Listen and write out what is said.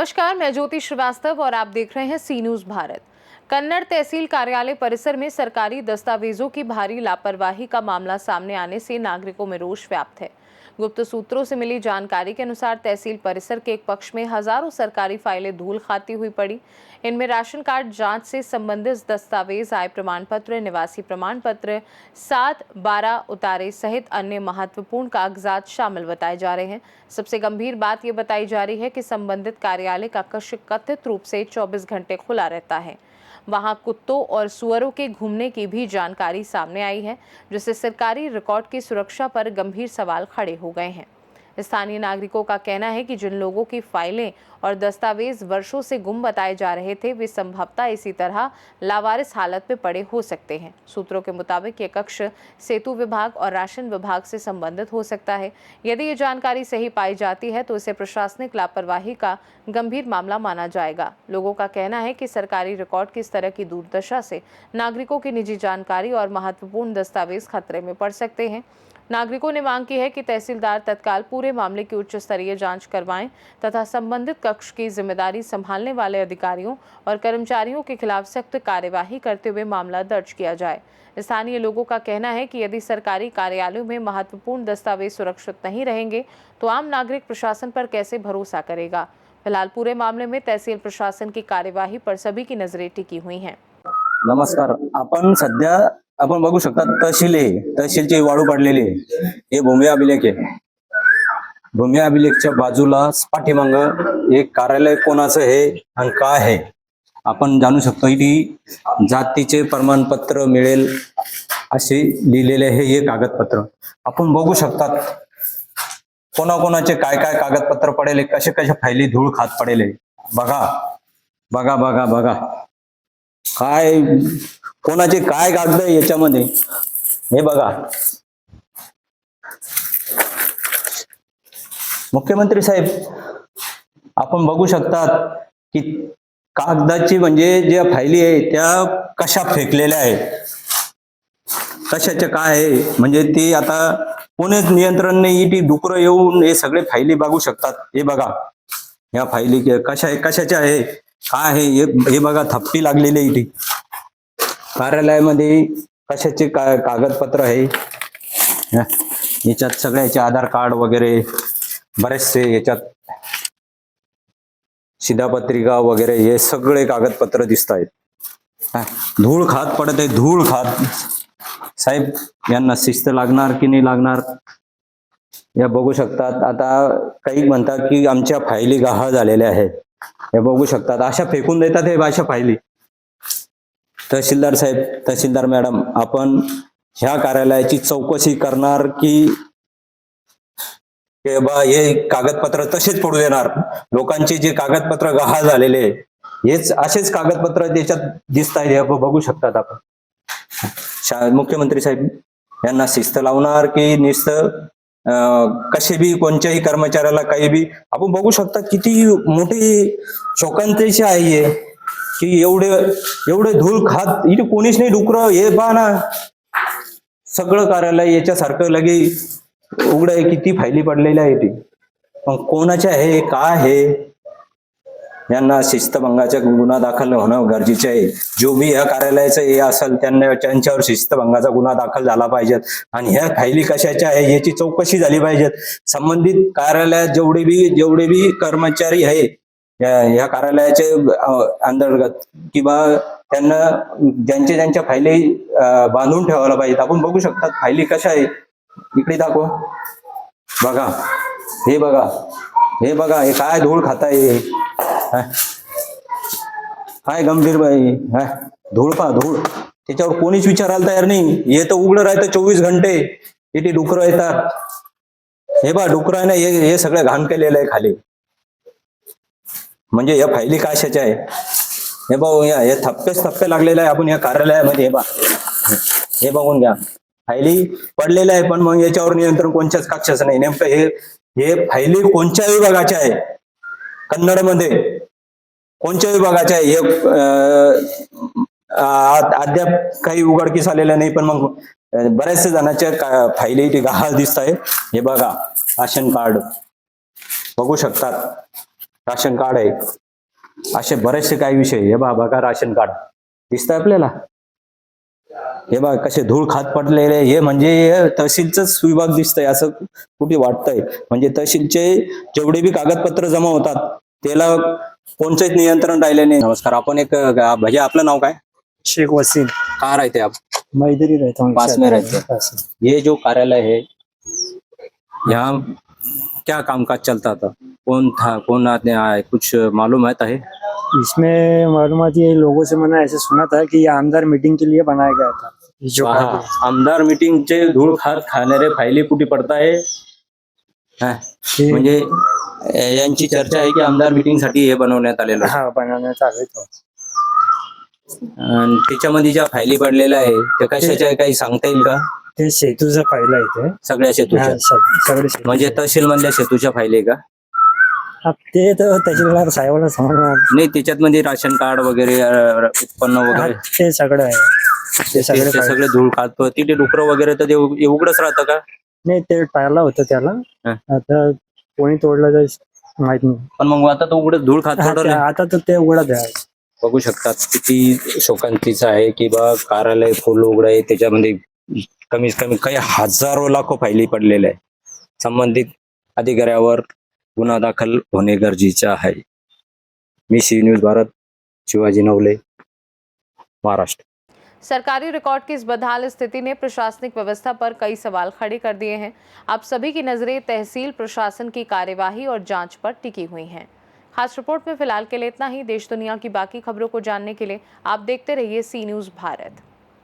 नमस्कार, मैं ज्योति श्रीवास्तव और आप देख रहे हैं सी न्यूज भारत। कन्नड़ तहसील कार्यालय परिसर में सरकारी दस्तावेजों की भारी लापरवाही का मामला सामने आने से नागरिकों में रोष व्याप्त है। गुप्त सूत्रों से मिली जानकारी के अनुसार तहसील परिसर के एक पक्ष में हजारों सरकारी फाइलें धूल खाती हुई पड़ी। इनमें राशन कार्ड जांच से संबंधित दस्तावेज, आय प्रमाण पत्र, निवासी प्रमाण पत्र, 7-12 उतारे सहित अन्य महत्वपूर्ण कागजात शामिल बताए जा रहे हैं। सबसे गंभीर बात यह बताई जा रही है कि संबंधित कार्यालय का कक्ष कथित रूप से 24 घंटे खुला रहता है। वहां कुत्तों और सुअरों के घूमने की भी जानकारी सामने आई है, जिससे सरकारी रिकॉर्ड की सुरक्षा पर गंभीर सवाल खड़े हो गए हैं। स्थानीय नागरिकों का कहना है कि जिन लोगों की फाइलें और दस्तावेज वर्षों से गुम बताए जा रहे थे, वे संभवतः इसी तरह लावारिस हालत में पड़े हो सकते हैं। सूत्रों के मुताबिक ये कक्ष सेतु विभाग और राशन विभाग से संबंधित हो सकता है। यदि ये जानकारी सही पाई जाती है तो इसे प्रशासनिक लापरवाही का गंभीर मामला माना जाएगा। लोगों का कहना है कि सरकारी रिकॉर्ड की इस तरह की दुर्दशा से नागरिकों की निजी जानकारी और महत्वपूर्ण दस्तावेज खतरे में पड़ सकते हैं। नागरिकों ने मांग की है कि तहसीलदार तत्काल पूरे मामले की उच्च स्तरीय जांच करवाएं तथा संबंधित कक्ष की जिम्मेदारी संभालने वाले अधिकारियों और कर्मचारियों के खिलाफ सख्त कार्यवाही करते हुए मामला दर्ज किया जाए। स्थानीय लोगों का कहना है कि यदि सरकारी कार्यालयों में महत्वपूर्ण दस्तावेज सुरक्षित नहीं रहेंगे तो आम नागरिक प्रशासन पर कैसे भरोसा करेगा। फिलहाल पूरे मामले में तहसील प्रशासन की कार्यवाही पर सभी की नजरें टिकी हुई हैं। नमस्कार। आपण बघू शकता तहसील आहे, तहसीलची वाळू पडलेली आहे। हे भूमी अभिलेख आहे। भूमी अभिलेखच्या बाजूला पाठीमागं एक कार्यालय कोणाचं आहे आणि काय आहे आपण जाणू शकतो की जातीचे प्रमाणपत्र मिळेल असे लिहिलेले आहे हे कागदपत्र। आपण बघू शकतात कोणाकोणाचे काय काय कागदपत्र पडेल, कसे कसे फायली धूळ खात पडेल। बघा बघा बघा बघा काय कोणाचे काय कागद याच्यामध्ये हे बघा। मुख्यमंत्री साहेब आपण बघू शकतात की कागदाची म्हणजे ज्या फायली आहे त्या कशा फेकलेल्या आहेत, कशाचे काय आहे म्हणजे ती आता कोणीच नियंत्रण नाही। ती डुकरं येऊन हे सगळे फायली बघू शकतात। हे बघा या फायली कशाच्या आहे काय आहे हे बघा। थप्पी लागलेली आहे ती कार्यालयामध्ये कशाचे कागदपत्र आहे। याच्यात सगळ्याचे आधार कार्ड वगैरे बरेचसे याच्यात शिधापत्रिका वगैरे हे सगळे कागदपत्र दिसत आहेत। धूळ खात पडत आहे, धूळ खात। साहेब यांना शिस्त लागणार की नाही लागणार या बघू शकतात। आता काही म्हणतात की आमच्या फायली गहाळ झालेल्या आहेत, हे बघू शकतात। अशा फेकून देतात हे अशा फायली। तहसीलदार साहेब, तहसीलदार मॅडम, आपण ह्या कार्यालयाची चौकशी करणार की हे कागदपत्र तसेच पडू देणार? लोकांचे जे कागदपत्र गहाळ झालेले हेच असेच कागदपत्र त्याच्यात दिसत आहेत, हे बघू शकतात आपण। मुख्यमंत्री साहेब यांना शिस्त लावणार की नुसतं कसे बी कोणत्याही कर्मचाऱ्याला काही बी आपण बघू शकता किती मोठी शोकांतिशी आहे की एवढे धूळ खात इथे कोणीच नाही। डुकरं हे पहा ना, सगळं कार्यालय याच्यासारखं लगे उघड आहे, किती फायली पडलेल्या आहे ती। पण कोणाचे आहे काय आहे यांना शिस्तभंगाचा गुन्हा दाखल होणं गरजेचे आहे। जो बी या कार्यालयाचं हे असेल त्यांच्यावर शिस्तभंगाचा गुन्हा दाखल झाला पाहिजे आणि ह्या फायली कशाच्या आहे याची चौकशी झाली पाहिजे। संबंधित कार्यालयात जेवढे बी कर्मचारी आहे या कार्यालयाचे अंतर्गत किंवा त्यांना ज्यांच्या फायली बांधून ठेवायला पाहिजे। आपण बघू शकतात फायली कशा आहे, इकडे दाखवा बघा, हे बघा, हे बघा, हे काय धूळ खात आहे, काय गंभीर बाई धूळ पा धूळ। त्याच्यावर कोणीच विचारायला तयार नाही। हे तर उघडं राहतं 24 घंटे, इथे डुकरं येतात। हे बा डुकराने हे सगळं घाण केलेलं आहे खाली। म्हणजे या फायली कशाच्या आहे हे बघू, हे थप्पे लागलेले आहे आपण या कार्यालयामध्ये। हे बघून घ्या, फायली पडलेल्या आहे पण मग याच्यावर नियंत्रण कोणत्याच कक्षाचं नाही। नेमकं हे फायली कोणत्या विभागाच्या आहे, कन्नडमध्ये कोणत्या विभागाच्या आहे हे अद्याप काही उघडकीस आलेलं नाही। पण मग बऱ्याचशा जणांच्या फायली इथे गहाळ दिसत आहे। हे बघा राशन कार्ड बघू शकतात, राशन कार्ड आहे, असे बरेचसे काही विषय. हे बघा राशन कार्ड दिसतंय आपल्याला. हे बघा कसे धूळ खात पडलेले. हे म्हणजे तहसीलच विभाग दिसतंय असं कुठे वाटतंय. म्हणजे तहसीलचे जेवढे बी कागदपत्र जमा होतात त्याला कोणतेच नियंत्रण राहिले नाही. नमस्कार, आपण एक भैया आपलं नाव काय? शेख वसीम। कहाँ रहते हैं आप? मैं इधर ही रहता हूँ, पास में रहते हैं। पास में। ये जो कार्यालय है यहाँ क्या कामकाज चलता था? कौन था, कौन आने आए, कुछ मालूम है? इसमें मालूमात ये लोगों से मैंने ऐसे सुना था कि ये आमदार मीटिंग के लिए बनाया गया था। ये जो पहा, आमदार मीटिंगचे धूळ खात खाणारे फायली कुठे पडताय. हा, कि- म्हणजे यांची चर्चा आहे की आमदार मीटिंग साठी हे बनवण्यात आलेलं आहे. हाँ बनाण्यात आले तो। आणि त्याच्यामध्ये ज्या फायली पडलेल्या आहे त्या कशाच्या आहे काही सांगता येईल का? ते सेतूचा फायला आहे ते। सगळ्या शेतूच्या? हा, सगळे सेतू। म्हणजे तहसील मधल्या शेतूच्या फायली आहे का? हा, ते तर तहसीलदार साहेबांना समजणार। नाही, त्याच्यात म्हणजे राशन कार्ड वगैरे उत्पन्न हा, वगैरे ते सगळं आहे। ते सगळे ते file- सगळे धूळ खात तिथे डुकरं वगैरे तर ते उघडच राहतं का? नाही, ते टाळलं होतं त्याला। हा. आता कोणी तोडलं तर माहित नाही। पण मग आता तो उघडच धूळ खात हा, पडलं. आता तर ते उघडत आहे। बघू शकतात किती शोकांतीचं आहे की बा कार्यालय फुल उघड आहे. त्याच्यामध्ये कमीत कमी काही हजारो लाखो फायली पडलेल्या आहे. संबंधित अधिकाऱ्यावर गुन्हा दाखल होणे गरजेचे आहे. मी सी न्यूज भारत, शिवाजी नवले, महाराष्ट्र। सरकारी रिकॉर्ड की इस बदहाल स्थिति ने प्रशासनिक व्यवस्था पर कई सवाल खड़े कर दिए हैं। अब सभी की नजरें तहसील प्रशासन की कार्यवाही और जांच पर टिकी हुई हैं। खास रिपोर्ट में फिलहाल के लिए इतना ही। देश दुनिया की बाकी खबरों को जानने के लिए आप देखते रहिए सी न्यूज़ भारत।